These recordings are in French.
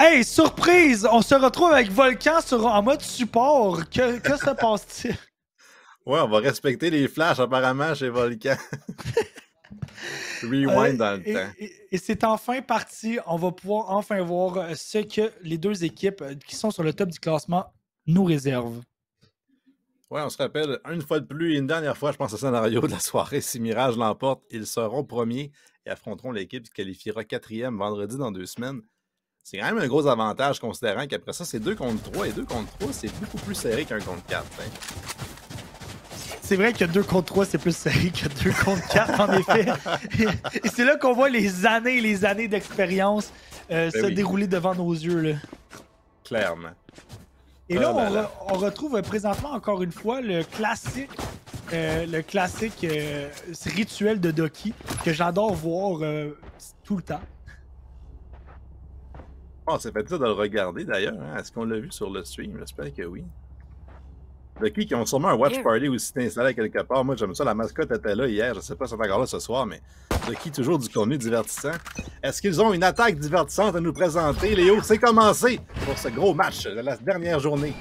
Hey, surprise! On se retrouve avec Volcan en mode support. Que se passe-t-il? Ouais, on va respecter les flashs apparemment chez Volcan. Rewind dans le temps. Et c'est enfin parti. On va pouvoir enfin voir ce que les deux équipes qui sont sur le top du classement nous réservent. Ouais, on se rappelle une fois de plus et une dernière fois, je pense au scénario de la soirée. Si Mirage l'emporte, ils seront premiers et affronteront l'équipe qui qualifiera 4e vendredi dans 2 semaines. C'est quand même un gros avantage considérant qu'après ça, c'est 2 contre 3 et 2 contre 3, c'est beaucoup plus serré qu'un contre 4. Hein. C'est vrai que 2 contre 3, c'est plus serré que 2 contre 4, en effet. Et c'est là qu'on voit les années d'expérience se dérouler devant nos yeux. Là. Clairement. Et là, on retrouve présentement, encore une fois, le classique rituel de Doki que j'adore voir tout le temps. Oh, c'est fait ça de le regarder d'ailleurs. Hein? Est-ce qu'on l'a vu sur le stream? J'espère que oui. Doki qui ont sûrement un watch party aussi installé quelque part. Moi, j'aime ça. La mascotte était là hier. Je sais pas si c'est encore là ce soir, mais Doki, toujours du contenu divertissant. Est-ce qu'ils ont une attaque divertissante à nous présenter? Léo, c'est commencé pour ce gros match de la dernière journée.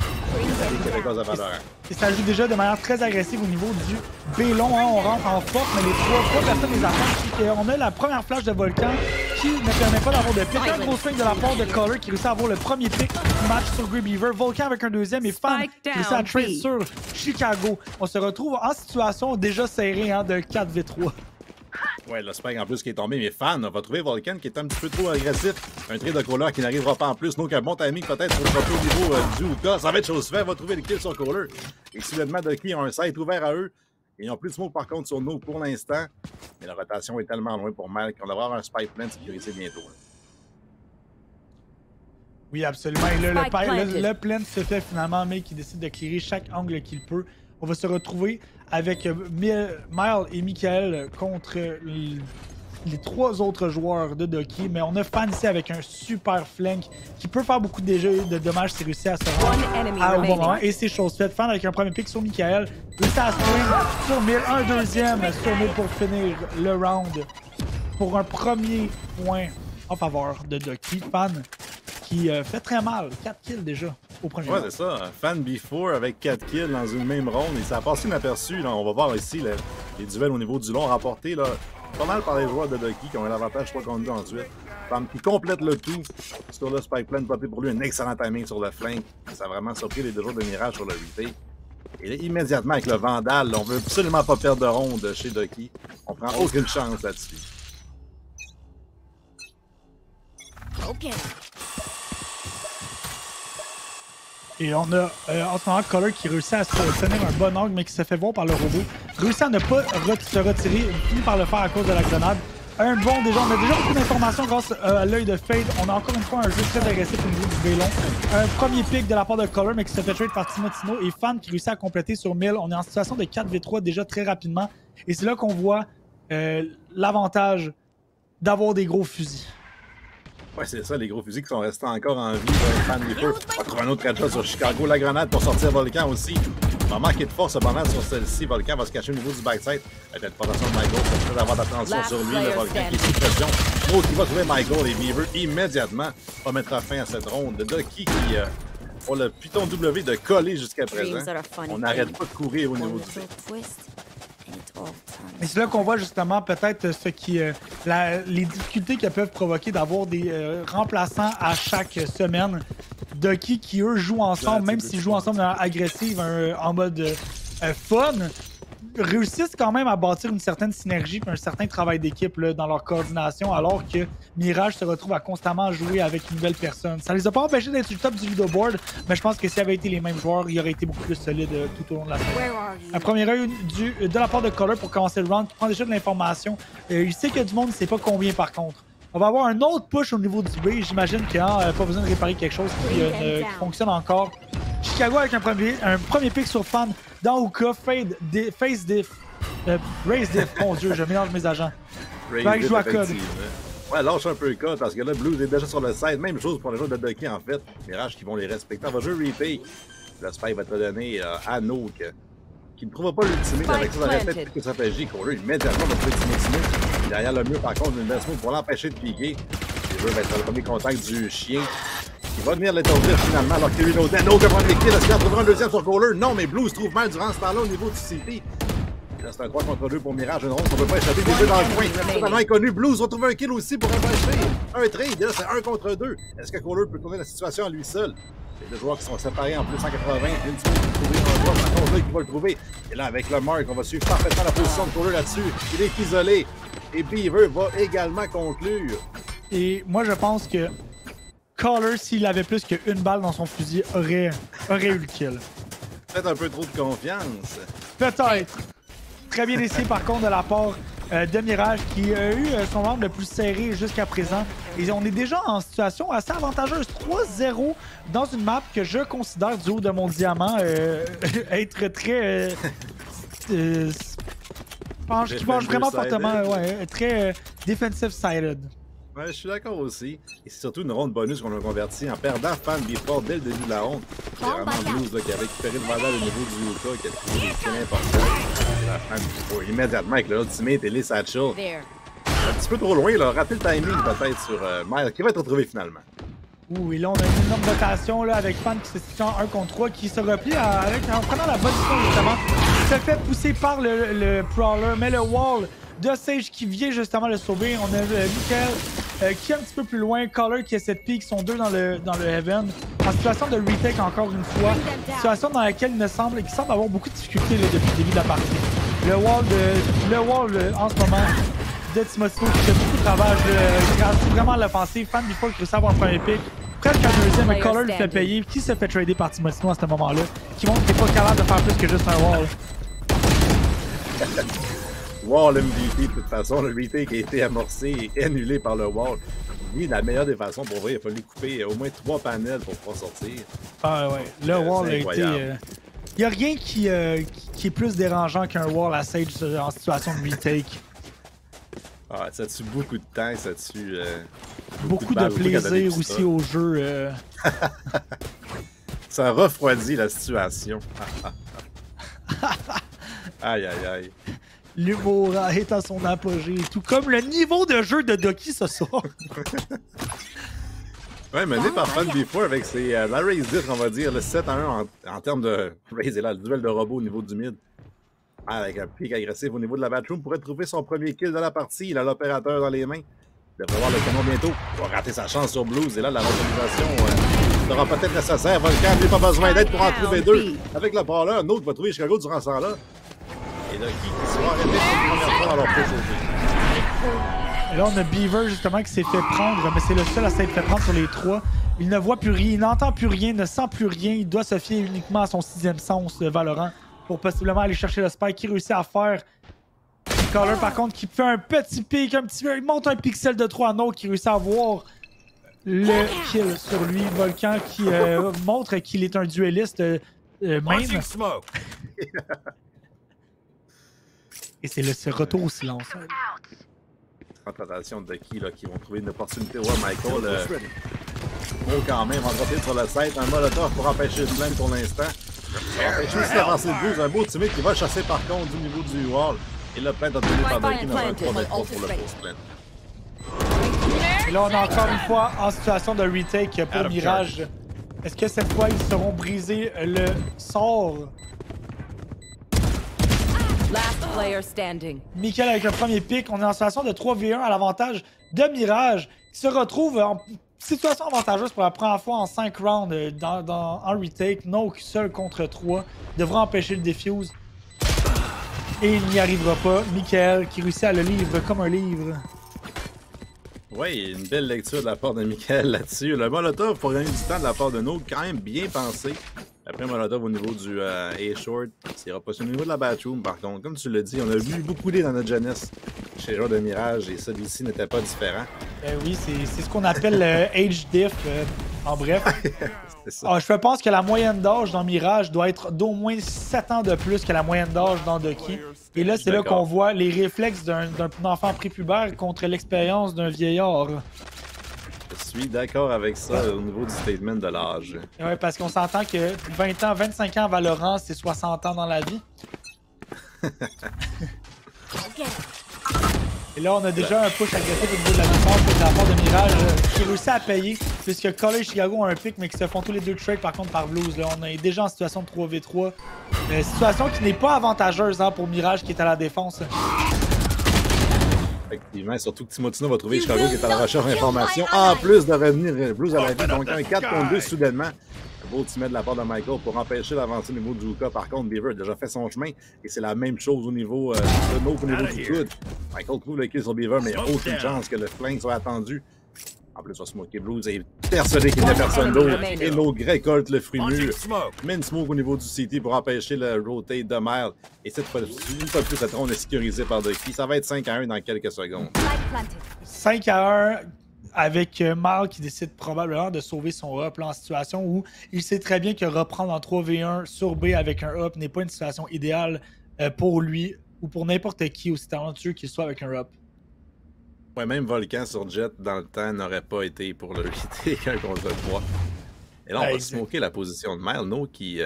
Et ça joue déjà de manière très agressive au niveau du B-long. Hein. On rentre en force, mais les trois personnes les attendent. On a la première flash de Volcan qui ne permet pas d'avoir de pick. Un gros swing de la part de Color qui réussit à avoir le premier pick du match sur Grey Beaver. Volcan avec un deuxième et Fan qui réussit à trade sur Chicago. On se retrouve en situation déjà serrée hein, de 4v3. Ouais, le spike en plus qui est tombé, mais Fan va trouver Volcan qui est un petit peu trop agressif. Un trait de Kohler qui n'arrivera pas en plus. Donc un bon timing peut-être pour le au niveau du Uka. Ça va être chose faite, va trouver le kill sur Kohler. Et soudainement, Doki a un site ouvert à eux. Ils n'ont plus de smoke par contre sur nous pour l'instant. Mais la rotation est tellement loin pour Mal qu'on va avoir un spike plan sécurisé bientôt. Hein. Oui, absolument. Et là, le plan se fait finalement, mais qui décide de clearer chaque angle qu'il peut. On va se retrouver avec Mile et Michael contre les 3 autres joueurs de Doki. Mais on a Fan ici avec un super flank qui peut faire beaucoup de dommages s'il réussit à se rendre au bon moment. Et c'est chose faite. Fan avec un premier pick sur Michael. Réussit à swing sur Mile. Un deuxième sur Mile pour finir le round. Pour un premier point en faveur de Doki. Fan qui fait très mal. 4 kills déjà au premier round. Ouais, c'est ça. Fan B4 avec 4 kills dans une même ronde. Et ça a passé inaperçu. Là. On va voir ici les duels au niveau du long remportés. Là, pas mal par les joueurs de Doki qui ont un avantage 3 contre 2 ensuite. Fan qui complète le tout sur le spike plan. Popé pour lui un excellent timing sur le flank. Ça a vraiment surpris les 2 joueurs de Mirage sur le retake. Et là, immédiatement avec le Vandal, on veut absolument pas perdre de ronde chez Doki. On prend aucune chance là-dessus. OK. Et on a en ce moment Color qui réussit à se tenir un bon angle, mais qui se fait voir par le robot. Réussit à ne pas se retirer, finit par le faire à cause de la grenade. On a déjà beaucoup d'informations grâce à l'œil de Fade. On a encore une fois un jeu très agressif au niveau du vélon. Un premier pick de la part de Color, mais qui se fait trade par Timotino. Et Fan qui réussit à compléter sur 1000. On est en situation de 4v3 déjà très rapidement. Et c'est là qu'on voit l'avantage d'avoir des gros fusils. Ouais, c'est ça, les gros fusils qui sont restés encore en vie. Fan B4. On va trouver un autre headshot sur Chicago. La grenade pour sortir Volcan aussi. Il va manquer de force cependant sur celle-ci. Volcan va se cacher au niveau du backside. La protection de Michael, ça peut avoir d'attention sur lui. Le Volcan qui est sous pression. Oh, qui va trouver Michael et Beaver immédiatement va mettre fin à cette ronde. Doki qui, pour le Python W de coller jusqu'à présent, on n'arrête pas de courir au niveau du fait. Et c'est là qu'on voit justement peut-être ce qui les difficultés qu'elles peuvent provoquer d'avoir des remplaçants à chaque semaine. Doki qui eux jouent ensemble, même s'ils jouent ensemble de manière agressive, en mode fun, réussissent quand même à bâtir une certaine synergie et un certain travail d'équipe dans leur coordination, alors que Mirage se retrouve à constamment jouer avec une nouvelle personne. Ça les a pas empêchés d'être sur le top du leaderboard, mais je pense que s'il avait été les mêmes joueurs, il aurait été beaucoup plus solide tout au long de la semaine. Un premier œil de la part de Color pour commencer le round, qui prend déjà de l'information. Il sait qu'il y a du monde, il sait pas combien par contre. On va avoir un autre push au niveau du B. J'imagine qu'il n'y a pas besoin de réparer quelque chose qui fonctionne encore. Chicago avec un premier pick sur Fan dans Uka, Face Diff, Raise Diff, mon dieu, je mélange mes agents. Raise joue à code. Ouais, lâche un peu le code parce que là, Blues est déjà sur le side. Même chose pour les joueurs de Doki en fait. Mirage qui vont les respecter. On va jouer retake. Le spike va te donner à Nook qui ne trouvera pas l'ultimate avec ça. Ça aurait peut-être plus de stratégie qu'on l'a immédiatement va trouver l'ultimate. Derrière le mur, par contre, une best move pour l'empêcher de piquer. Le jeu va être le premier contact du chien. Il va venir l'étourdir finalement alors qu'il y a eu une autre. No qui prend les kills. Est-ce qu'il en trouvera un deuxième sur Goaler? Non, mais Blue se trouve mal durant ce temps-là au niveau du CP. Là, c'est un 3 contre 2 pour Mirage. Une ronde, on ne peut pas échapper des deux dans le coin. Totalement inconnu. Blues va trouver un kill aussi pour empêcher un trade. Et là, c'est 1 contre 2. Est-ce que Goaler peut tourner la situation à lui seul? Les deux joueurs qui sont séparés en plus 180. Une seconde pour trouver un joueur par contre qui va le trouver. Et là, avec le Mark, on va suivre parfaitement la position de Goaler là-dessus. Il est isolé. Et Beaver va également conclure. Et moi, je pense que Caller, s'il avait plus qu'une balle dans son fusil, aurait eu le kill. Peut-être un peu trop de confiance. Peut-être. Très bien essayé par contre de la part de Mirage qui a eu son round le plus serré jusqu'à présent. Et on est déjà en situation assez avantageuse. 3-0 dans une map que je considère du haut de mon diamant être très... qui penche vraiment fortement, ouais, très defensive-sided. Ouais, je suis d'accord aussi. Et c'est surtout une ronde bonus qu'on a convertie en perdant Fan Before dès le début de la ronde. C'est vraiment Blues là, qui a récupéré le Vandal au niveau du Yuka, qui a trouvé des kills importants. La Fan Before, immédiatement avec le Ultimate et les Satchel. Un petit peu trop loin, il a raté le timing peut-être sur Mile, qui va être retrouvé finalement. Ouh, et là, on a une énorme rotation là, avec Fan qui se situe en 1 contre 3, qui se replie en prenant la bonne position justement. Il se fait pousser par le Prowler, mais le wall de Sage qui vient justement le sauver. On a Michael qui est un petit peu plus loin, Caller qui a cette pique, sont deux dans le Heaven. En situation de retake encore une fois, situation dans laquelle il semble avoir beaucoup de difficultés là, depuis le début de la partie. Le wall en ce moment de Timoteo qui fait beaucoup de travail, grandit vraiment à l'offensive. Fan du fois qui réussit à avoir un premier pick. Presque un deuxième, mais Caller lui fait payer. Qui se fait trader par Timoteo à ce moment-là? Qui montre qu'il n'est pas capable de faire plus que juste un wall. Wall MVP de toute façon, le retake a été amorcé et annulé par le Wall. Lui, la meilleure des façons pour vrai, il a fallu couper au moins 3 panels pour pouvoir sortir. Ah ouais, le Wall a été... Il n'y a rien qui est plus dérangeant qu'un Wall à Sage en situation de retake. Ah, ça tue beaucoup de temps, ça tue... beaucoup de plaisir aussi au jeu. Ça refroidit la situation. Aïe, aïe, aïe. L'humour est à son apogée, tout comme le niveau de jeu de Doki ce soir. Ouais, mené par Fan Before avec ses la raise 10, on va dire, le 7-1 en termes de raise et là, le duel de robot au niveau du mid. Ah, avec un pic agressif au niveau de la batroom, pourrait trouver son premier kill de la partie. Il a l'opérateur dans les mains. Il devrait voir le canon bientôt. Il va rater sa chance sur Blues. Et là, la localisation sera peut-être nécessaire. Volcan n'a pas besoin d'aide pour en trouver deux. Avec le brawler, un autre va trouver Chicago durant ce temps-là. Et là, qui sera arrêté pour la première fois dans leur push au jeu. Et là, on a Beaver justement qui s'est fait prendre, mais c'est le seul à s'être fait prendre sur les trois. Il ne voit plus rien, il n'entend plus rien, ne sent plus rien. Il doit se fier uniquement à son sixième sens, Valorant, pour possiblement aller chercher le spike qu'il réussit à faire. Caller, par contre, qui fait un petit pic, il monte un pixel de 3 en qui réussit à avoir le kill sur lui. Volcan qui montre qu'il est un dueliste main. Et c'est le retour au silence. Attention de qui vont trouver une opportunité. Ouais, Michael, bon quand même, on va dropper sur le site. Un molotov pour empêcher le blame pour l'instant. Pour empêcher aussi d'avancer le blues. Un beau timide qui va chasser par contre du niveau du wall. Et là, plein d'obtenus par Doki dans un 3 pour le post-plan. Et là, on est encore une fois en situation de retake pour Mirage. Est-ce que cette fois, ils seront brisés le sort? Last player standing. Michael avec un premier pick. On est en situation de 3v1 à l'avantage de Mirage qui se retrouve en situation avantageuse pour la première fois en 5 rounds en retake. No seul contre 3. Devra empêcher le defuse. Et il n'y arrivera pas. Michael qui réussit à le livre comme un livre. Oui, une belle lecture de la part de Michael là-dessus. Le molotov pour gagner du temps de la part de No, quand même bien pensé. Après molotov au niveau du A-Short, c'est repassé au niveau de la batroom. Par contre, comme tu l'as dit, on a vu beaucoup d'idées dans notre jeunesse chez les joueurs de Mirage et celui-ci n'était pas différent. Oui, c'est ce qu'on appelle le age diff, en bref. C'est ça. Je pense que la moyenne d'âge dans Mirage doit être d'au moins 7 ans de plus que la moyenne d'âge dans Doki. Et là, c'est là qu'on voit les réflexes d'un enfant prépubère contre l'expérience d'un vieillard. Je suis d'accord avec ça au niveau du statement de l'âge. Oui, parce qu'on s'entend que 20 ans, 25 ans Valorant, c'est 60 ans dans la vie. Et là, on a déjà un push agressif au niveau de la défense de la part de Mirage qui réussit à payer, puisque Color et Chicago ont un pick, mais qui se font tous les deux trade par contre par Blues. Là. On est déjà en situation de 3v3. Situation qui n'est pas avantageuse hein, pour Mirage qui est à la défense. Effectivement, surtout que Timotino va trouver Chicago qui est à la recherche d'informations, en plus de revenir Blues à la vie. Donc un 4 contre 2 soudainement. Un beau teammate de la part de Michael pour empêcher l'avancée au niveau du Juka. Par contre, Beaver a déjà fait son chemin et c'est la même chose au niveau de Nope, au niveau du coude. Michael trouve le kill sur Beaver, mais il n'y a aucune chance que le flank soit attendu. En plus, on va smoker Blues est persuadé qu'il n'y a personne d'autre. Et nos Grey Colt le fruit mûr. Met une smoke au niveau du CT pour empêcher le rotate de Mile. Et cette fois, une fois de plus, cette ronde est sécurisée par Ducky. Ça va être 5-1 dans quelques secondes. 5-1 avec Mile qui décide probablement de sauver son up là, en situation où il sait très bien que reprendre en 3v1 sur B avec un up n'est pas une situation idéale pour lui ou pour n'importe qui aussi talentueux qu'il soit avec un up. Ouais, même Volcan sur Jet dans le temps n'aurait pas été pour le quitter qu'un contre 3. Et là, on va smoker la position de Mile. No qui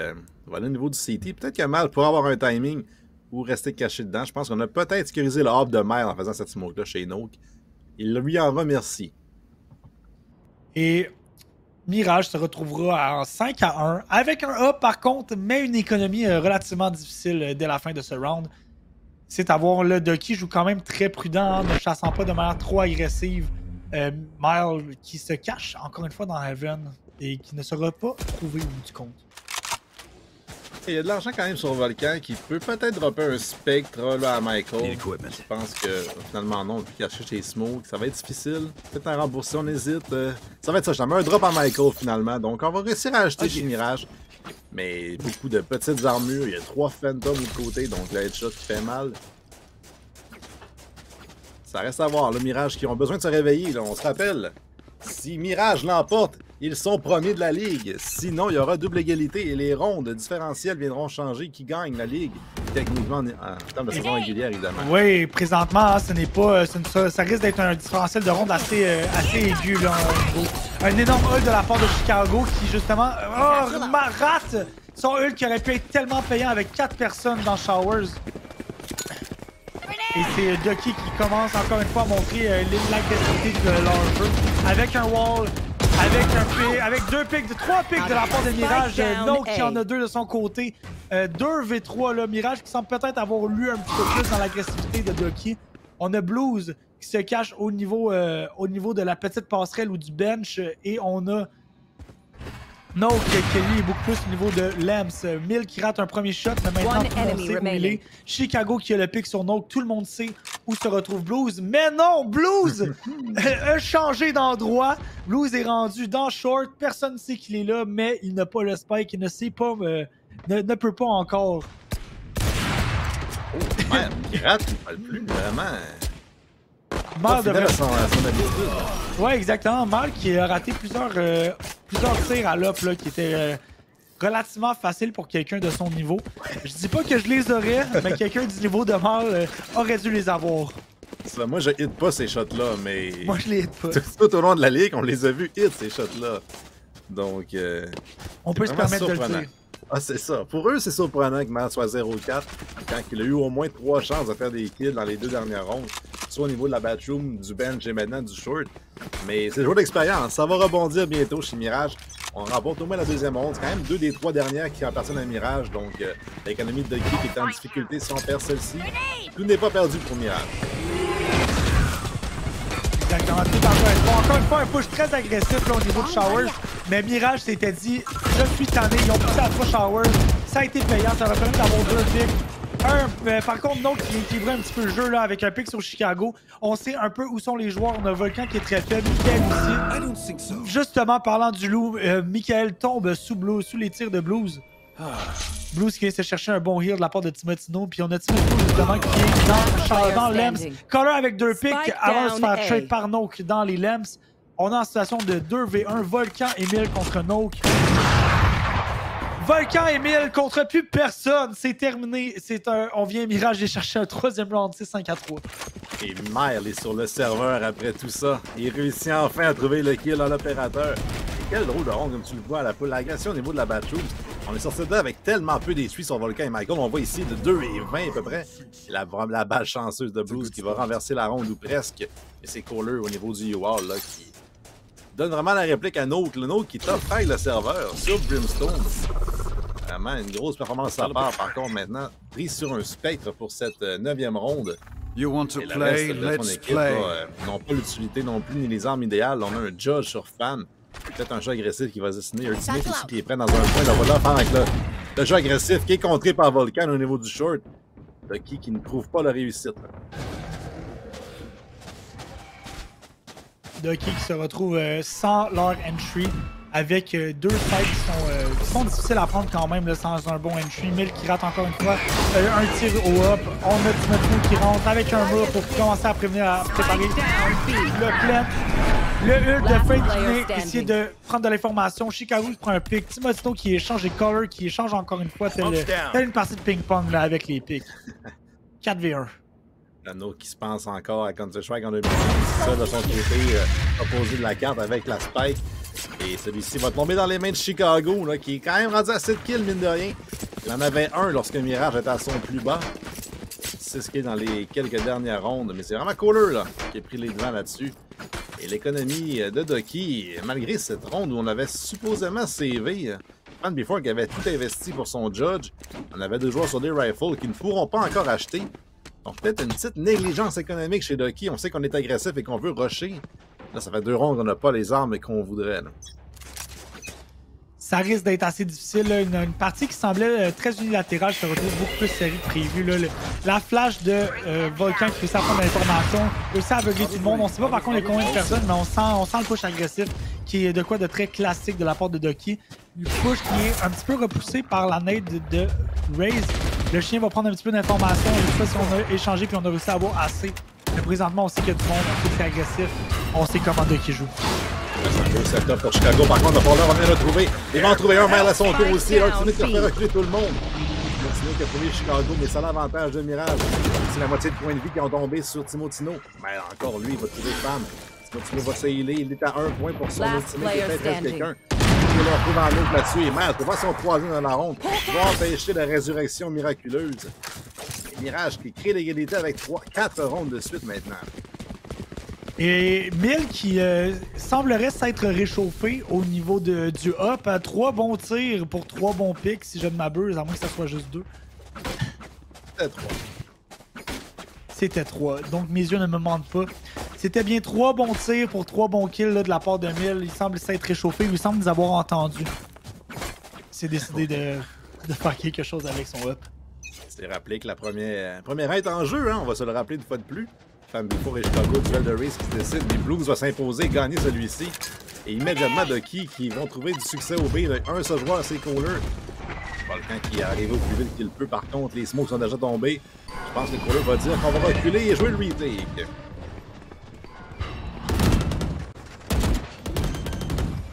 va aller au niveau du CT. Peut-être que Mile pourra avoir un timing ou rester caché dedans. Je pense qu'on a peut-être sécurisé le hub de Mile en faisant cette smoke-là chez Nook. Il lui en remercie. Et Mirage se retrouvera en 5-1 avec un up par contre, mais une économie relativement difficile dès la fin de ce round. C'est à voir, le Ducky joue quand même très prudent, hein, ne chassant pas de manière trop agressive. Mile qui se cache encore une fois dans Heaven et qui ne sera pas trouvé au bout du compte. Il y a de l'argent quand même sur Volcan qui peut peut-être dropper un spectre là, à Michael. Je pense que finalement non, vu qu'il a cherché les smokes, ça va être difficile. Peut-être un remboursé, on hésite. Ça va être ça, je mets un drop à Michael finalement. Donc on va réussir à acheter chez Mirage. Mais beaucoup de petites armures, il y a 3 Phantoms de côté, donc le headshot qui fait mal. Ça reste à voir, le Mirage qui ont besoin de se réveiller, là, on se rappelle. Si Mirage l'emporte, ils sont premiers de la Ligue. Sinon, il y aura double égalité et les rondes différentielles viendront changer qui gagne la Ligue. Techniquement, en termes de saison régulière, évidemment. Oui, présentement, ce n'est pas. Ça risque d'être un différentiel de ronde assez aigu. Là, un énorme ult de la part de Chicago qui, justement, rate son ult qui aurait pu être tellement payant avec 4 personnes dans Showers. Et c'est Ducky qui commence encore une fois à montrer l'agressivité de leur jeu. Avec un wall, avec 3 pics de la part de Mirage. No qui en a 2 de son côté. 2v3, là, Mirage qui semble peut-être avoir lu un petit peu plus dans l'agressivité de Ducky. On a Blues qui se cache au niveau de la petite passerelle ou du bench. Et on a No qui lui est beaucoup plus au niveau de Lamps. Mill qui rate un premier shot, mais maintenant tout le monde sait où il est. Chicago qui a le pick sur No, tout le monde sait où se retrouve Blues. Mais non, Blues a changé d'endroit. Blues est rendu dans short, personne ne sait qu'il est là, mais il n'a pas le spike, il ne sait pas, ne peut pas encore. Oh, merde, qui rate, il ne parle plus, vraiment. Mal devrait... son habitude. Ouais, exactement. Mal qui a raté plusieurs tirs à l'op qui étaient relativement faciles pour quelqu'un de son niveau. Je dis pas que je les aurais, mais quelqu'un du niveau de Mal aurait dû les avoir. Ça, moi, je hit pas ces shots-là, mais... Moi, je les hit pas. Tout au long de la ligue, on les a vus hit ces shots-là. Donc, on peut se permettre de le dire. Ah, c'est ça. Pour eux, c'est surprenant que Mal soit 0-4 quand il a eu au moins 3 chances de faire des kills dans les 2 dernières rondes, soit au niveau de la batroom, du bench et maintenant du short. Mais c'est le jour d'expérience. Ça va rebondir bientôt chez Mirage. On remporte au moins la deuxième ronde. C'est quand même 2 des 3 dernières qui appartiennent à Mirage. Donc, l'économie de Ducky qui est en difficulté si on perd celle-ci. Tout n'est pas perdu pour Mirage. Exactement. Encore une fois, un push très agressif là, au niveau de Showers. Mais Mirage s'était dit, je suis tanné, ils ont poussé à 3 Showers. Ça a été payant, ça aurait permis d'avoir 2 picks. Par contre, non, qui équilibre un petit peu le jeu là, avec un pick sur Chicago. On sait un peu où sont les joueurs. On a Volcan qui est très faible, Michael aussi. Justement, parlant du loup, Michael tombe sous les tirs de Blues. Blues qui vient se chercher un bon heal de la part de Timotino. Puis on a Timotino justement qui est dans Lamps. Color avec 2 picks avant de se faire trade par Nook dans les Lamps. On est en situation de 2v1. Volcan et Mill contre Nook. Volcan et Mill contre plus personne. C'est terminé. On vient Mirage et chercher un 3e round. C'est 5-3. Et Mile est sur le serveur après tout ça. Il réussit enfin à trouver le kill à l'opérateur. Quel drôle de ronde, comme tu le vois, l'agression au niveau de la batroom. On est sorti de là avec tellement peu détruits sur Volcan et Michael. On voit ici de 2 et 20 à peu près. La balle chanceuse de Blues qui va renverser la ronde ou presque. Et c'est Kohler au niveau du UR là, qui donne vraiment la réplique à Note. Le Note qui top taille le serveur sur Brimstone. Vraiment une grosse performance à sa part. Par contre, maintenant, pris sur un spectre pour cette 9e ronde. You want to Et le play? reste de son Let's équipe play. n'ont pas l'utilité non plus, ni les armes idéales. On a un Judge sur Fan. Peut-être un jeu agressif qui va se dessiner. Un teammate aussi qui est prêt dans un point. Là, voilà faire avec le jeu agressif qui est contré par Volcan au niveau du short. Ducky qui ne prouve pas la réussite. Ducky qui se retrouve sans leur entry, avec deux sides qui sont difficiles à prendre quand même là, sans un bon entry. Mil qui rate encore une fois un tir au up. On a Timothy qui rentre avec un mur pour commencer à préparer le plant. Le ult de Fate qui vient essayer de prendre de l'information. Chicago qui prend un pick. Timothy qui échange et Color qui échange encore une fois tel une partie de ping-pong là, avec les picks. 4v1. Lano qui se pense encore à Counter-Strike en 2015. Ça, de son côté, opposé de la carte avec la Spike. Et celui-ci va tomber dans les mains de Chicago, là, qui est quand même rendu à 7 kills, mine de rien. Il en avait un lorsque Mirage était à son plus bas. 6 kills dans les quelques dernières rondes. Mais c'est vraiment Kohler là, qui a pris les devants là-dessus. Et l'économie de Ducky, malgré cette ronde où on avait supposément CV, Fan Before qui avait tout investi pour son Judge, on avait deux joueurs sur des rifles qui ne pourront pas encore acheter. Donc peut-être une petite négligence économique chez Ducky. On sait qu'on est agressif et qu'on veut rusher. Là, ça fait 2 rondes qu'on n'a pas les armes qu'on voudrait. Là. Ça risque d'être assez difficile. Là. Une partie qui semblait très unilatérale se retrouve beaucoup plus serrée que prévu. Là. La flash de Volcan qui réussit à prendre l'information, réussit à aveugler tout le monde. On ne sait pas par contre les combien de personnes, mais on sent le push agressif qui est de quoi de très classique de la part de Ducky. Le push qui est un petit peu repoussé par la nade de Raze. Le chien va prendre un petit peu d'informations. Je sais pas si on a échangé puis on a réussi à avoir assez. Mais présentement, on sait qu'il y a du monde, on sait que c'est agressif. On sait comment Ducky joue. C'est un beau setup pour Chicago. Par contre, le Pauleur va venir le trouver. Il va en trouver un mal à son tour aussi. Ultimate qui a fait reculer tout le monde. Ultimate qui a trouvé Chicago, mais ça a l'avantage de Mirage. C'est la moitié de points de vie qui ont tombé sur Timotino. Mais encore lui, il va trouver femme. Timotino va se healer. Il est à 1 point pour son Ultimate qui est peut-être quelqu'un. Il va le retrouver en l'autre là-dessus. Et Mirage va son 3e dans la ronde. Il va empêcher la résurrection miraculeuse. Et Mirage qui crée l'égalité avec 4 rondes de suite maintenant. Et Mil qui semblerait s'être réchauffé au niveau du up. 3 bons tirs pour 3 bons picks, si je ne m'abuse, à moins que ça soit juste 2. C'était 3. C'était 3. Donc mes yeux ne me mentent pas. C'était bien 3 bons tirs pour 3 bons kills là, de la part de Mil. Il semble s'être réchauffé. Il semble nous avoir entendus. Il s'est décidé de faire quelque chose avec son up. C'est rappelé que la première est en jeu, hein? On va se le rappeler une fois de plus. Fan Before et Chicago, duel de race qui se décide. Les Blues vont s'imposer, gagner celui-ci. Et immédiatement, Ducky qui vont trouver du succès au B. Un seul joueur, c'est Kohler. Volcan qui est arrivé au plus vite qu'il peut. Par contre, les smokes sont déjà tombés. Je pense que Kohler va dire qu'on va reculer et jouer le retake.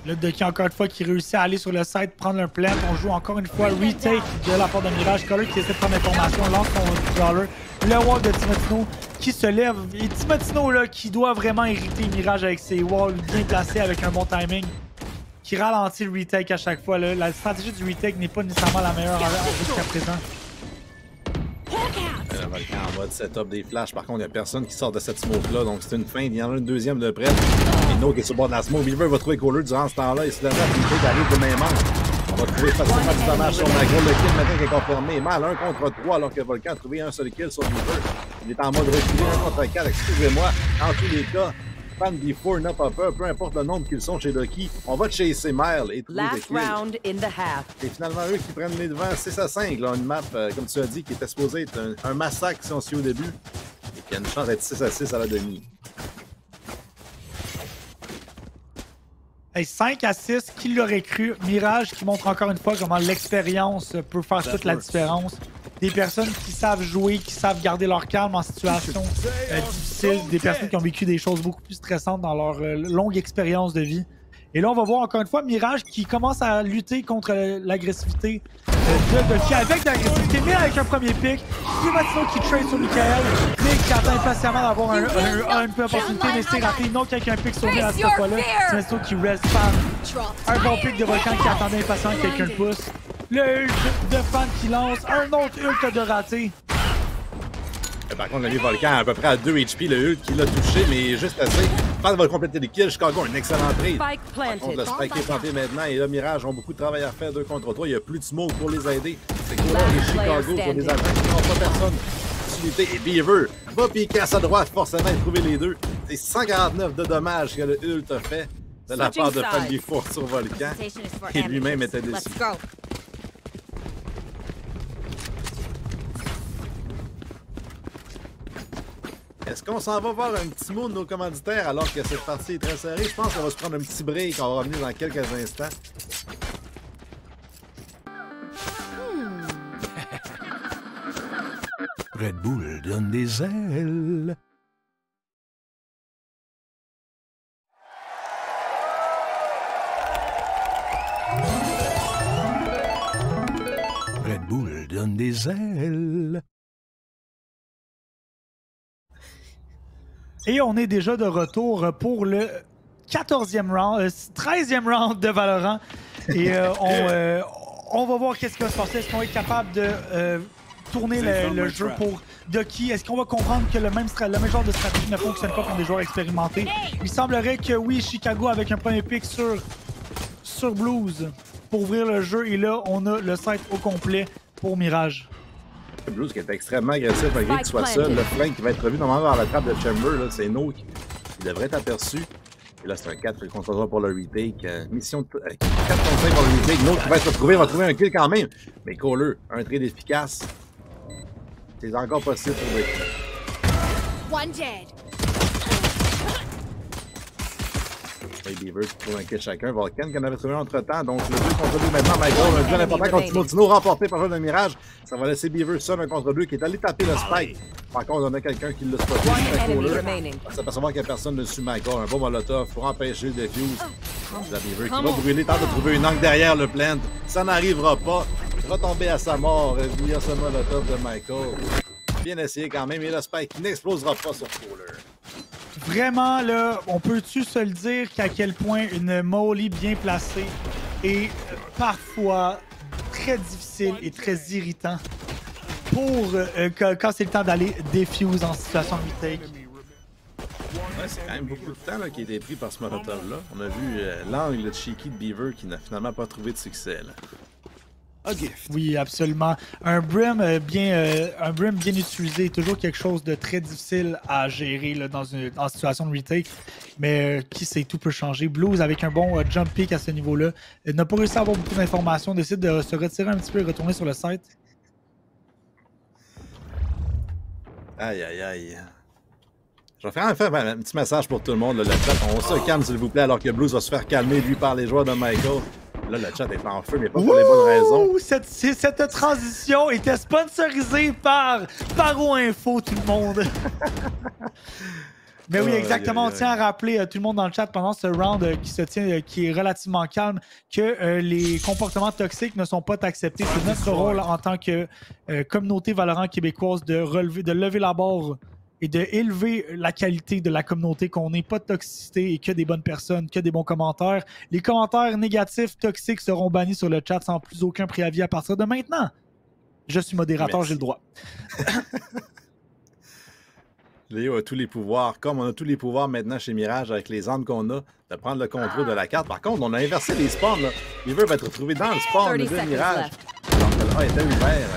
Là, Ducky, encore une fois, qui réussit à aller sur le site, prendre un plant. On joue encore une fois retake de la part de Mirage. Color qui essaie de prendre l'information, lance son dollar. Le wall de Timotino qui se lève. Et Timotino, là, qui doit vraiment irriter Mirage avec ses walls bien placés avec un bon timing. Qui ralentit le retake à chaque fois. Là. La stratégie du retake n'est pas nécessairement la meilleure jusqu'à présent. Volcan en mode setup des flashs. Par contre, il n'y a personne qui sort de cette smoke-là. Donc, c'est une feinte. Il y en a une deuxième de près. Et Note qui est sur le bord de la smoke. Beaver va trouver Kohler durant ce temps-là. Et c'est la qui arrive de main manque. On va trouver facilement du dommage sur Magro. Le kill maintenant qui est confirmé. Mal 1 contre 3 alors que Volcan a trouvé un seul kill sur Beaver. Il est en mode reculé 1 contre 4. Excusez-moi. En tous les cas, Fan Before n'a pas peur. Peu importe le nombre qu'ils sont chez Ducky. On va chasser Mile et trouver des kills. Et finalement, eux qui prennent les devants 6-5. Là, une map, comme tu as dit, qui était supposée être un massacre si on suit au début. Et qui a une chance d'être 6-6 à la demi. Hey, 5-6, qui l'aurait cru? Mirage qui montre encore une fois comment l'expérience peut faire toute la différence. Des personnes qui savent jouer, qui savent garder leur calme en situation difficile. Des personnes qui ont vécu des choses beaucoup plus stressantes dans leur longue expérience de vie. Et là, on va voir encore une fois Mirage qui commence à lutter contre l'agressivité de Ducky avec de l'agressivité, mais avec un premier pick. Timotino qui trade sur Michael, mais qui attend impatiemment d'avoir une opportunité, mais c'est raté. Non, quelqu'un pick sur lui à cette fois-là. Timotino qui reste fan. Un bon pick de Volcan qui attendait impatiemment que quelqu'un le pousse. Le ult de fan qui lance. Un autre ult de raté. Par contre, le Volcan à peu près à 2 HP, le ult qui l'a touché, mais juste assez Fan va compléter les kills. Chicago, un excellent trade. Spike Par contre, le planted. Spike est planté maintenant et là, Mirage ont beaucoup de travail à faire 2 contre 3. Il n'y a plus de smoke pour les aider. C'est Cola et Chicago sur des attaques qui n'ont pas personne. Utilité et Beaver va piquer à sa droite, forcément, et trouver les deux. C'est 149 de dommages que le ult a fait de la part de Family Force sur Volcan. Et lui-même était déçu. Est-ce qu'on s'en va voir un petit mot de nos commanditaires alors que cette partie est très serrée? Je pense qu'on va se prendre un petit break. On va revenir dans quelques instants. Red Bull donne des ailes. Red Bull donne des ailes. Et on est déjà de retour pour le 14e round, 13e round de Valorant. Et on va voir qu'est-ce qui va se passer. Est-ce qu'on va être capable de tourner le jeu pour Ducky? Est-ce qu'on va comprendre que le même genre de stratégie ne fonctionne pas pour des joueurs expérimentés? Il semblerait que oui, Chicago avec un premier pick sur Blues pour ouvrir le jeu. Et là, on a le site au complet pour Mirage. Blues qui est extrêmement agressif malgré qu'il soit seul. Le flank qui va être revu normalement vers la trappe de Chamber, c'est No qui devrait être aperçu. Et là, c'est un 4 contre 3 pour le retake. Mission 4 contre 5 pour le retake. No qui va se retrouver, va trouver un kill quand même. Mais Kohler, un trade efficace. C'est encore possible pour lui. One dead. Et Beaver qui trouve un kill chacun. Volcan qui en avait trouvé un entre-temps. Donc, le 2 contre 2 maintenant. Michael, un duel important contre Timotino remporté par le Mirage. Ça va laisser Beaver seul un contre 2 qui est allé taper le spike. Par contre, on a quelqu'un qui l'a spoté. On va s'apercevoir qu'il n'y a personne dessus, Michael. Un bon molotov pour empêcher le defuse. La Beaver qui va brûler, tente de trouver une angle derrière le plant. Ça n'arrivera pas. Il va tomber à sa mort via ce molotov de Michael. Bien essayé quand même. Et le spike n'explosera pas sur Kohler. Vraiment, là, on peut-tu se le dire qu'à quel point une Molly bien placée est parfois très difficile et très irritant pour quand c'est le temps d'aller défuse en situation de retake. Ouais, c'est quand même beaucoup de temps là, qui a été pris par ce molotov-là. On a vu l'angle de Cheeky de Beaver qui n'a finalement pas trouvé de succès. Là. Oui, absolument. Un brim bien utilisé est toujours quelque chose de très difficile à gérer là, en situation de retake. Mais qui sait, tout peut changer. Blues, avec un bon jump pick à ce niveau-là, n'a pas réussi à avoir beaucoup d'informations, décide de se retirer un petit peu et retourner sur le site. Aïe, aïe, aïe. Je vais faire un petit message pour tout le monde. Là, le chat, on se calme s'il vous plaît, alors que Blues va se faire calmer, lui, par les joueurs de Michael. Là, le chat est en feu, mais pas pour les bonnes raisons. Cette transition était sponsorisée par Paro Info, tout le monde. Mais oui, exactement. On tient à rappeler tout le monde dans le chat pendant ce round qui est relativement calme que les comportements toxiques ne sont pas acceptés. C'est notre rôle en tant que communauté Valorant québécoise de lever la barre et d'élever la qualité de la communauté, qu'on n'ait pas de toxicité et que des bonnes personnes, que des bons commentaires. Les commentaires négatifs, toxiques seront bannis sur le chat sans plus aucun préavis à partir de maintenant. Je suis modérateur, j'ai le droit. Léo a tous les pouvoirs, comme on a tous les pouvoirs maintenant chez Mirage avec les armes qu'on a, de prendre le contrôle de la carte. Par contre, on a inversé les spawns. Là. Beaver va être retrouvé dans le spawn de Mirage. Donc le A était ouvert.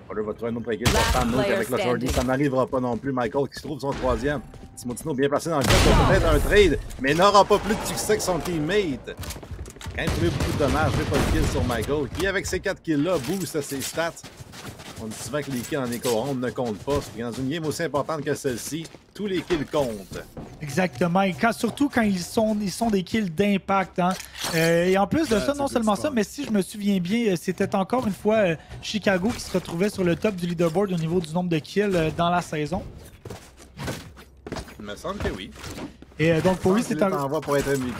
On va trouver un autre équipe. Avec le Jordi, ça n'arrivera pas non plus. Michael qui se trouve son troisième. Timotino bien placé dans le club pour peut-être un trade, mais n'aura pas plus de succès que son teammate. Quand même trouvé beaucoup de dommages, mais pas de kill sur Michael, qui avec ces 4 kills-là booste ses stats. On dit souvent que les kills en éco-ronde ne comptent pas. Dans une game aussi importante que celle-ci, tous les kills comptent. Exactement. Et surtout quand ils sont des kills d'impact. Hein. Et en plus de ça, non seulement ça, mais si je me souviens bien, c'était encore une fois Chicago qui se retrouvait sur le top du leaderboard au niveau du nombre de kills dans la saison. Il me semble que oui. Et donc pour lui, c'est un... envoi pour être MVP.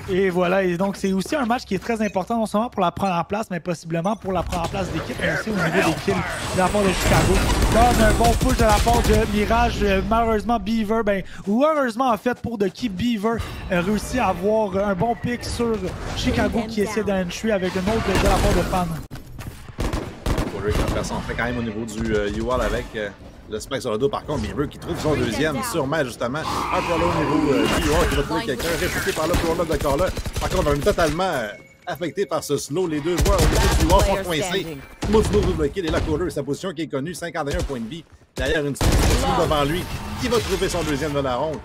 Et voilà, et donc c'est aussi un match qui est très important, non seulement pour la première place, mais possiblement pour la première place d'équipe, mais aussi au niveau des kills de la part de Chicago. Là, on a un bon push de la part de Mirage. Malheureusement, Beaver, ou heureusement en fait pour Ducky, Beaver réussit à avoir un bon pick sur Chicago qui essaie d'entry avec un autre de la part de Fan. Pour lui, qui a fait son fait quand même au niveau du UL avec Le spike sur le dos, par contre, Beaver qui trouve son deuxième, sûrement, justement. Un prolo au niveau du qui va trouver quelqu'un, répliqué par le prolo de corps là. Par contre, on est totalement affecté par ce slow. Les deux joueurs au niveau du sont coincés. Smooth double kill et là, Kohler, sa position qui est connue, 51 points de vie. Derrière une Smooth devant lui, qui va trouver son deuxième de la ronde.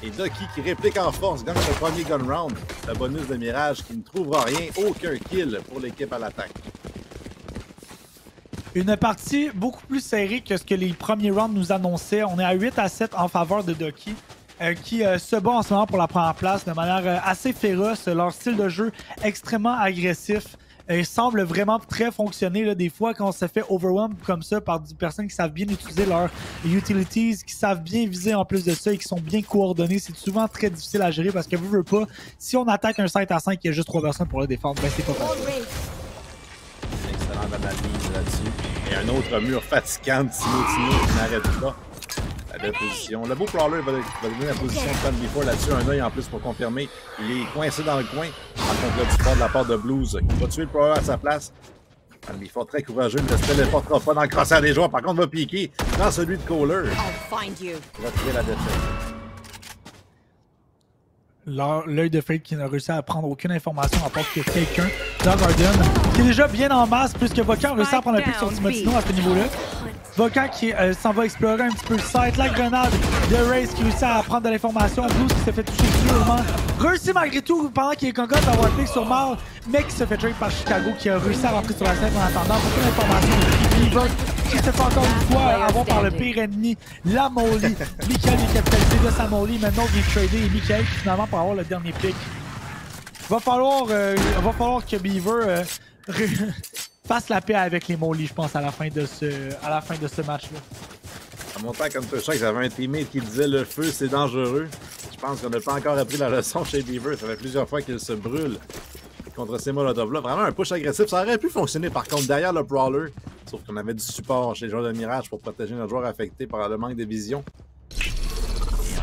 Et Ducky qui réplique en force, gagne le premier gun round. Le bonus de Mirage qui ne trouvera rien, aucun kill pour l'équipe à l'attaque. Une partie beaucoup plus serrée que ce que les premiers rounds nous annonçaient. On est à 8-7 en faveur de Ducky, qui se bat en ce moment pour la première place de manière assez féroce. Leur style de jeu extrêmement agressif semble vraiment très fonctionner. Là, des fois, quand on se fait overwhelm comme ça par des personnes qui savent bien utiliser leurs utilities, qui savent bien viser en plus de ça et qui sont bien coordonnés, c'est souvent très difficile à gérer parce que vous voulez pas, si on attaque un 5-5 et qu'il y a juste 3 personnes pour le défendre, ben c'est pas facile. Excellente analyse là-dessus. Et un autre mur fatigant de Tino qui n'arrête pas la position. Le beau Prowler va donner la position de Fan Before là-dessus. Un œil en plus pour confirmer. Il est coincé dans le coin. Par contre, là, du sport de la part de Blues qui va tuer le Prowler à sa place. Fan Before très courageux, ne se téléportera pas dans le crosshair des joueurs. Par contre, va piquer dans celui de Kohler. Il va tirer la défaite. L'œil de Fate qui n'a réussi à prendre aucune information à part que quelqu'un dans Garden qui est déjà bien en masse puisque Vokan a réussi à prendre un pic sur Timotino à ce niveau-là. Vokan qui s'en va explorer un petit peu le site. La grenade de Raze qui réussit à prendre de l'information. Blues qui s'est fait toucher durement. Réussi malgré tout pendant qu'il est content d'avoir un pic sur Mal, mais qui se fait trade par Chicago qui a réussi à rentrer sur la scène en attendant. Aucune information de Beaver qui se fait encore une fois avoir par le pire ennemi, la Molly. Michael est capitalisé de sa Molly. Maintenant, il vient trader et Michael finalement pour avoir le dernier pick. Va falloir que Beaver fasse la paix avec les Molly, je pense, à la fin de ce match-là. À mon temps, comme Counter-Strike, j'avais un teammate qui disait le feu, c'est dangereux. Je pense qu'on n'a pas encore appris la leçon chez Beaver. Ça fait plusieurs fois qu'il se brûle contre ces Molotov-là. Vraiment un push agressif. Ça aurait pu fonctionner par contre derrière le Prowler. Sauf qu'on avait du support chez les joueurs de Mirage pour protéger notre joueur affecté par le manque de vision.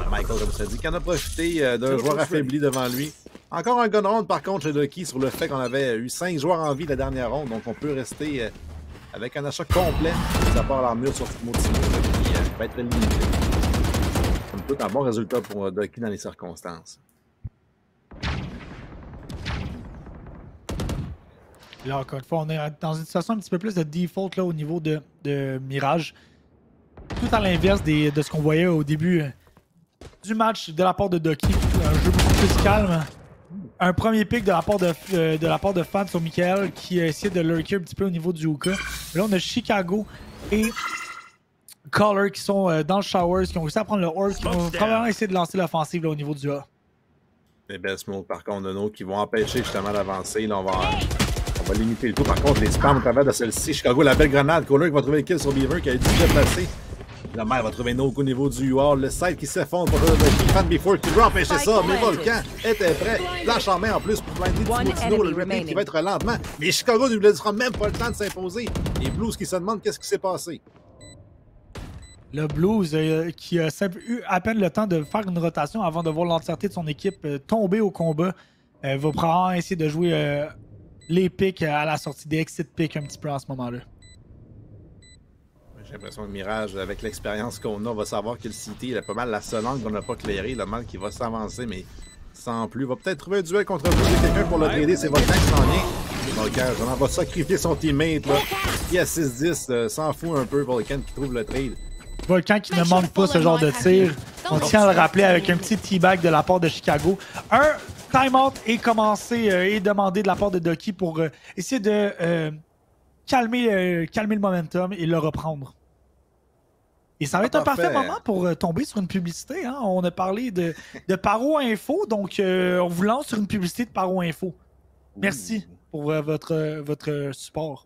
Michael, comme ça dit, qui en a profité d'un joueur affaibli devant lui. Encore un gun round par contre chez Ducky sur le fait qu'on avait eu 5 joueurs en vie la dernière ronde. Donc on peut rester avec un achat complet, à part l'armure sur Timotino qui va être limité. Comme tout, un bon résultat pour Ducky dans les circonstances. Là, encore une fois, on est dans une situation un petit peu plus de default là, au niveau de Mirage. Tout à l'inverse de ce qu'on voyait au début du match de la part de Ducky. Un jeu beaucoup plus calme. Un premier pick de la part de Fan sur Michael qui essayait de lurker un petit peu au niveau du hookah. Là, on a Chicago et Color qui sont dans le showers, qui ont réussi à prendre le horse, qui vont probablement essayer de lancer l'offensive au niveau du A. Les belles smokes par contre de nous qui vont empêcher justement d'avancer. Là, on va limiter le tout. Par contre, les spams au travers de celle-ci. Chicago, la belle grenade. Kohler qui va trouver le kill sur Beaver qui a été déplacé. La mère va trouver Nook au niveau du UR. Le site qui s'effondre pour le Fan Before qui veut empêcher ça. Mais Volcan était prêt. Lâche en main en plus pour blinder Timotino. Le replay qui va être lentement. Mais Chicago ne lui laissera même pas le temps de s'imposer. Les Blues qui se demandent qu'est-ce qui s'est passé. Le Blues qui a eu à peine le temps de faire une rotation avant de voir l'entièreté de son équipe tomber au combat. Va probablement essayer de jouer les picks à la sortie des exit picks un petit peu en ce moment-là. J'ai l'impression que Mirage, avec l'expérience qu'on a, va savoir que le City, il a pas mal la seule angle qu'on n'a pas clairé. Le mal qui va s'avancer, mais sans plus. Il va peut-être trouver un duel contre vous et quelqu'un pour le trader. C'est Volcan qui s'en vient. Volcan, on va sacrifier son teammate, là. Qui à 6-10, s'en fout un peu, Volcan qui trouve le trade. Volcan qui ne manque pas ce genre de tir. On tient à le rappeler avec un petit teabag de la part de Chicago. Un timeout est commencé et demandé de la part de Ducky pour essayer de calmer le momentum et le reprendre. Et ça va être un parfait moment pour tomber sur une publicité. Hein? On a parlé de Paro Info, donc on vous lance sur une publicité de Paro Info. Merci pour votre support.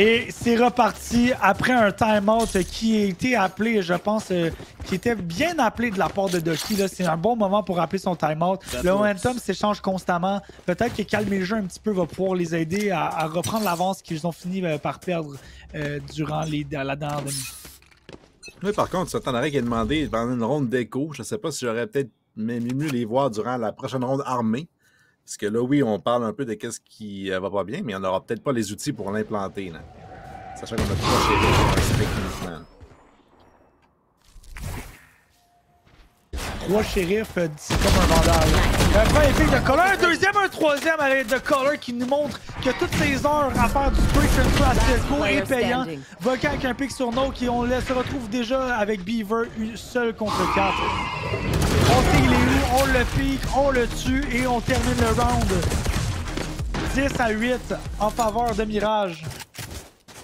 Et c'est reparti après un time-out qui a été appelé, je pense, qui était bien appelé de la part de Ducky. C'est un bon moment pour rappeler son time-out. Le momentum s'échange constamment. Peut-être que calmer le jeu un petit peu va pouvoir les aider à reprendre l'avance qu'ils ont fini par perdre durant la dernière demi. Oui, par contre, ça t'en aurait qui a demandé pendant une ronde d'écho. Je sais pas si j'aurais peut-être mieux les voir durant la prochaine ronde armée. Parce que là, oui, on parle un peu de qu'est-ce qui va pas bien, mais on n'aura peut-être pas les outils pour l'implanter. Sachant qu'on a 3 shérifs pour un spec uniquement. 3 shérifs, c'est comme un vandal. Un premier pick de Color, un deuxième, un troisième arrêt de Color qui nous montre que toutes ces heures à faire du break transfer à CSGO est payant. Volcan avec un pick sur Noke et on se retrouve déjà avec Beaver seul contre 4. On sait il est où, on le pique, on le tue et on termine le round 10-8 en faveur de Mirage.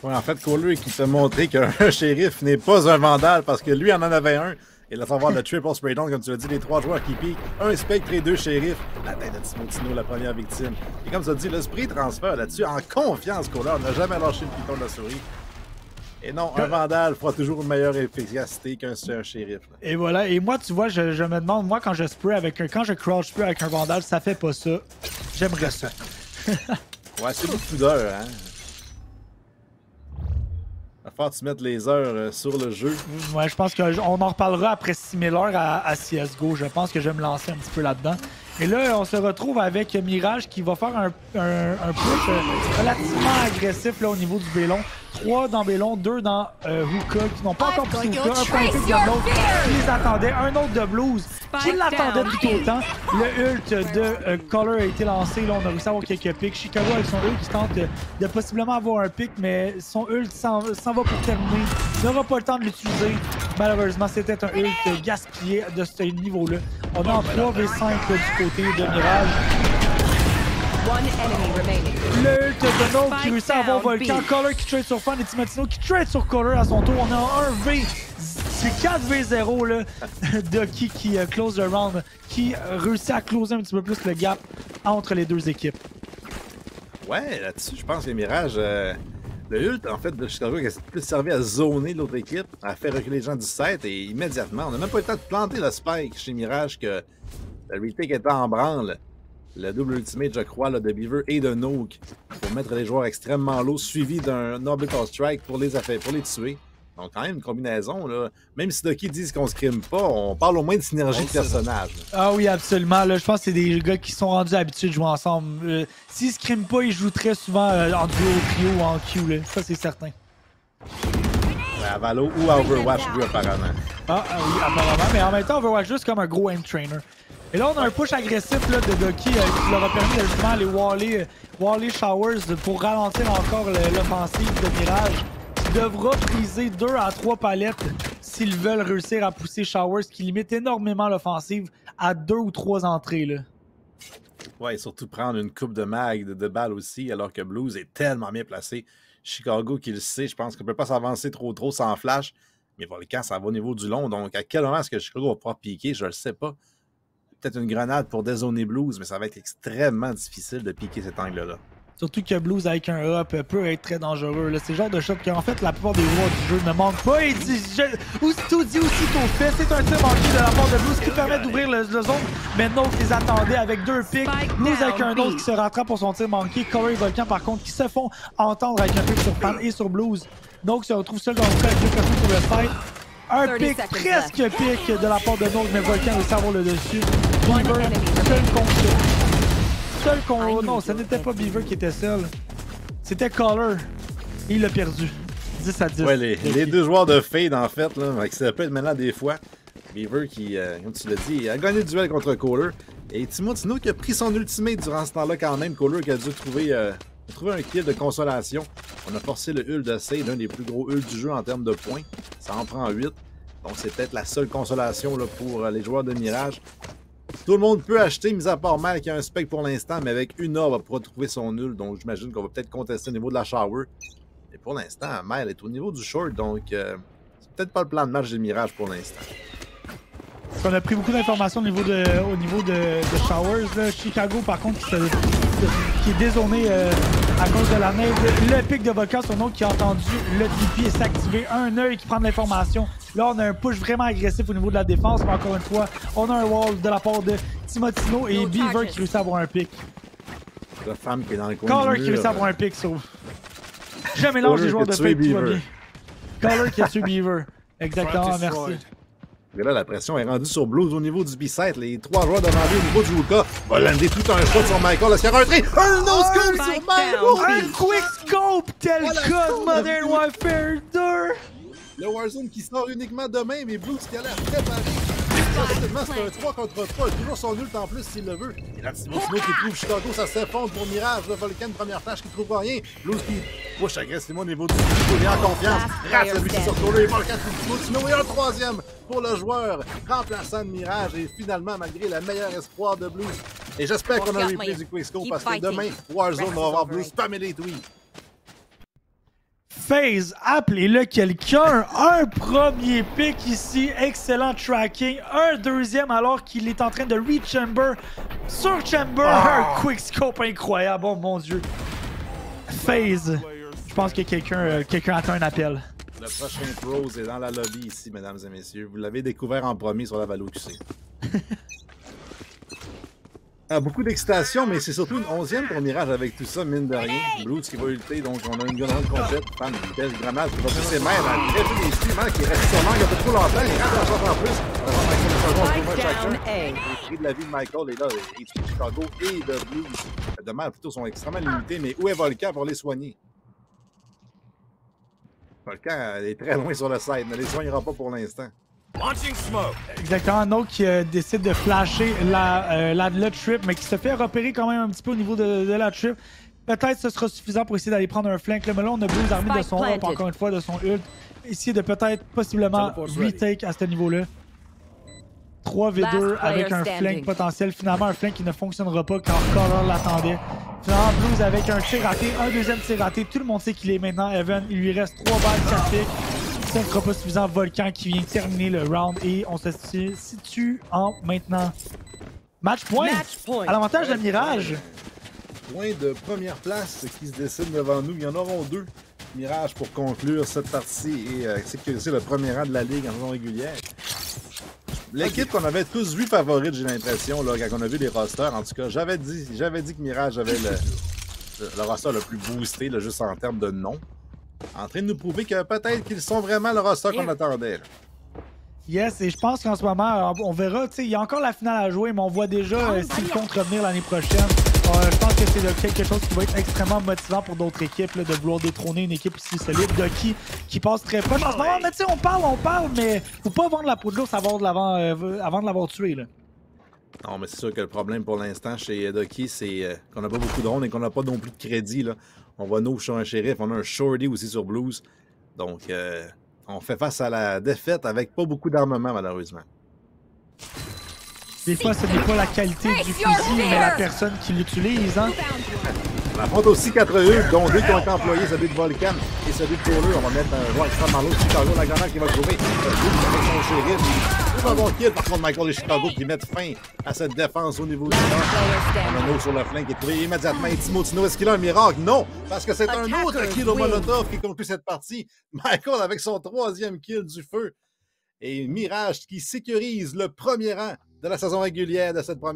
Ouais, en fait, Kohler qui t'a montré qu'un shérif n'est pas un vandal parce que lui en avait un. Et là, savoir le triple spray down, comme tu l'as dit, les 3 joueurs qui piquent, un spectre et 2 shérifs. La tête de Timotino, la première victime. Et comme tu as dit, le spray transfert là-dessus, en confiance, Kohler n'a jamais lâché le piton de la souris. Et non, un vandal fera toujours une meilleure efficacité qu'un shérif. Là. Et voilà, et moi, tu vois, je me demande, moi, quand je crouch spray avec un vandal, ça fait pas ça. J'aimerais ça. Ouais, c'est beaucoup d'heures, hein. Va falloir que tu mettes les heures sur le jeu. Ouais, je pense qu'on en reparlera après 6000 heures à CSGO. Je pense que je vais me lancer un petit peu là-dedans. Et là, on se retrouve avec Mirage qui va faire un push relativement agressif là, au niveau du Bélon. 3 dans Bélon, 2 dans Hookah qui n'ont pas encore pris Hookah. Un point de l'autre qui les attendait. Un autre de Blues qui l'attendait depuis tout le temps. Le ult de Color a été lancé. Là, on a réussi à avoir quelques pics. Chicago avec son ult qui tente de possiblement avoir un pic, mais son ult s'en va pour terminer. Il n'aura pas le temps de l'utiliser. Malheureusement, c'était un ult gaspillé de ce niveau-là. On est en 3v5 du côté de Mirage. Le ult de Noke qui réussit à avoir Volcan. Color qui trade sur Fun et Timotino qui trade sur Color à son tour. On est en 1v. C'est 4v0 là, Ducky qui close le round, qui réussit à closer un petit peu plus le gap entre les deux équipes. Ouais, là-dessus, je pense que Mirage, le ult, en fait, de Chicago, qui a plus servi à zoner l'autre équipe, à faire reculer les gens du set, et immédiatement, on n'a même pas eu le temps de planter le spike chez Mirage, que le retake était en branle. Le double ultimate, je crois, là, de Beaver et de Noke, pour mettre les joueurs extrêmement low, suivi d'un orbital strike pour les tuer. Donc, quand même, une combinaison, là. Même si Ducky disent qu'on se crime pas, on parle au moins de synergie de personnages. Ah oui, absolument. Là, je pense que c'est des gars qui sont rendus habitués de jouer ensemble. S'ils se criment pas, ils jouent très souvent en duo, trio ou en Q. Là. Ça, c'est certain. À Valo ou à Overwatch, lui, apparemment. Ah oui, apparemment. Mais en même temps, Overwatch juste comme un gros aim trainer. Et là, on a un push agressif là, de Ducky qui leur a permis de justement aller waller Showers pour ralentir encore l'offensive de Mirage. Devra briser 2 à 3 palettes s'ils veulent réussir à pousser Showers, qui limite énormément l'offensive à 2 ou 3 entrées. Là. Ouais, et surtout prendre une coupe de mag de balles aussi, alors que Blues est tellement bien placé. Chicago qui le sait, je pense qu'on ne peut pas s'avancer trop sans flash, mais Volcan, ça va au niveau du long, donc à quel moment est-ce que Chicago va pouvoir piquer, je ne le sais pas. Peut-être une grenade pour dézoner Blues, mais ça va être extrêmement difficile de piquer cet angle-là. Surtout que Blues avec un up peut être très dangereux. C'est le genre de shot qu'en fait la plupart des joueurs du jeu ne manquent pas. Et aussitôt dit, aussitôt fait. C'est un tir manqué de la part de Blues qui permet d'ouvrir le zone. Mais Noke les attendait avec 2 pics. Blues avec un autre qui se rattrape pour son tir manqué. Color et Volcan par contre qui se font entendre avec un pic sur Fan et sur Blues. Noke se retrouve seul dans le cas avec 2 personnes sur le site. Un pic, presque pic de la part de Noke, mais Volcan réussit à avoir le dessus. Beaver, seul contre... Non, ce n'était pas Beaver qui était seul. C'était Color. Et il l'a perdu. 10 à 10. Ouais, les deux joueurs de Fade, en fait, là, ça peut être maintenant des fois. Beaver qui, comme tu l'as dit, a gagné le duel contre Kohler. Et Timotino qui a pris son ultimate durant ce temps-là quand même. Kohler qui a dû trouver un kill de consolation. On a forcé le ult de Sade, l'un des plus gros ults du jeu en termes de points. Ça en prend 8. Donc c'est peut-être la seule consolation là, pour les joueurs de Mirage. Tout le monde peut acheter, mis à part Mal qui a un spec pour l'instant, mais avec une heure, on va pouvoir trouver son nul. Donc j'imagine qu'on va peut-être contester au niveau de la shower. Et pour l'instant, Mal est au niveau du short, donc c'est peut-être pas le plan de match des Mirage pour l'instant. On a pris beaucoup d'informations au niveau de Showers. Là. Chicago, par contre, qui se qui est dézoné à cause de la neige. Le pic de Volcan, son nom qui a entendu le TP s'est activé. Un œil qui prend de l'information. Là, on a un push vraiment agressif au niveau de la défense, mais encore une fois, on a un wall de la part de Timotino et Beaver qui réussit à avoir un pic. La femme qui est dans le coin Caller du qui mur. réussit à avoir un pic, sauf. Je mélange les joueurs de pic, tout va bien. Caller qui a tué Beaver. Exactement, merci. Et là, la pression est rendue sur Blues au niveau du B-site. Les 3 joueurs devant lui au niveau du Luka. Va lander tout un shot sur Michael. Est-ce qu'il y aura un tri? Un no-scope sur Spike Michael! down. Un quick scope tel que Modern Warfare 2! Le Warzone qui sort uniquement demain, mais Blues qui a l'air préparé. Seulement, c'est un 3 contre 3. Toujours son ult en plus s'il le veut. Et là, Timotino qui trouve Chicago, ça s'effondre pour Mirage. Le Volcan, première flash qui trouve rien. Blues qui push agressivement au niveau du Timotino. Il est en confiance. Rate le but sur le Volcan sur Timotino. Et un troisième pour le joueur remplaçant de Mirage. Et finalement, malgré le meilleur espoir de Blues. Et j'espère qu'on a un replay du Quickscope parce que demain, Warzone va avoir Blues Family Tweet. FaZe, appelez-le quelqu'un. Un premier pick ici, excellent tracking. Un deuxième alors qu'il est en train de reach Chamber sur Chamber. Un quick scope incroyable, oh mon dieu. FaZe, je pense que quelqu'un attend un appel. Le prochain Pros est dans la lobby ici, mesdames et messieurs. Vous l'avez découvert en premier sur la Valo QC. Beaucoup d'excitation, mais c'est surtout une 11e pour Mirage avec tout ça, mine de rien. Blues qui va ulter, donc on a une gun run complète. Fan, une belle grenade qui va pousser ses mains à très peu des suivants qui reste sur l'angle un peu trop longtemps. Il rate la shot en plus. Spike down A. Le prix de la vie de Michael est là, et de Chicago et de Blues. Les dommages plutôt sont extrêmement limités, mais où est Volcan pour les soigner? Volcan est très loin sur le side, ne les soignera pas pour l'instant. Exactement, un autre qui décide de flasher le trip, mais qui se fait repérer quand même un petit peu au niveau de la trip. Peut-être ce sera suffisant pour essayer d'aller prendre un flank. Là, mais là, on a Blues armé de son up, encore une fois, de son ult. Essayer de peut-être, possiblement, retake à ce niveau-là. 3v2 avec un flank potentiel. Finalement, un flank qui ne fonctionnera pas quand Caller l'attendait. Finalement, Blues avec un tir raté, un deuxième tir raté. Tout le monde sait qu'il est maintenant Evan. Il lui reste 3 balles, 4 pics. Ça ne sera pas suffisant. Volcan qui vient terminer le round et on se situe en maintenant match point. À l'avantage de Mirage. Point de première place qui se dessine devant nous. Il y en auront 2. Mirage pour conclure cette partie et sécuriser le premier rang de la ligue en saison régulière. L'équipe qu'on avait tous vu favorite, j'ai l'impression, là, quand on a vu les rosters, en tout cas, j'avais dit que Mirage avait le roster le plus boosté, là, juste en termes de nom. En train de nous prouver que peut-être qu'ils sont vraiment le roster qu'on attendait. Là. Yes, et je pense qu'en ce moment, on verra, tu sais, il y a encore la finale à jouer, mais on voit déjà s'ils comptent revenir l'année prochaine. Je pense que c'est quelque chose qui va être extrêmement motivant pour d'autres équipes, là, de vouloir détrôner une équipe aussi solide. Ducky qui passe très proche en ce moment, mais tu sais, on parle, mais faut pas vendre la peau de l'ours avant de l'avoir tué, là. Non, mais c'est sûr que le problème pour l'instant chez Ducky, c'est qu'on n'a pas beaucoup de rondes et qu'on n'a pas non plus de crédit, là. On va nous sur un shérif, on a un shorty aussi sur Blues. Donc, on fait face à la défaite avec pas beaucoup d'armement, malheureusement. Des fois, ce n'est pas la qualité du fusil, mais la personne qui l'utilise, hein. On affronte aussi 4 ults, dont 2 qui ont été employés, celui de Volcan et celui de Kohler. On va mettre un joueur extrêmement dans l'autre, Chicago, la grenade qui va trouver. Avec son shérif. Il va avoir kill, par contre, Michael et Chicago qui mettent fin à cette défense au niveau du nord. On a un autre sur le flanc qui est trouvé immédiatement. Et Timotino, est-ce qu'il a un miracle? Non, parce que c'est un autre kill au Molotov qui conclut cette partie. Michael avec son 3e kill du feu. Et Mirage qui sécurise le premier rang de la saison régulière de cette première.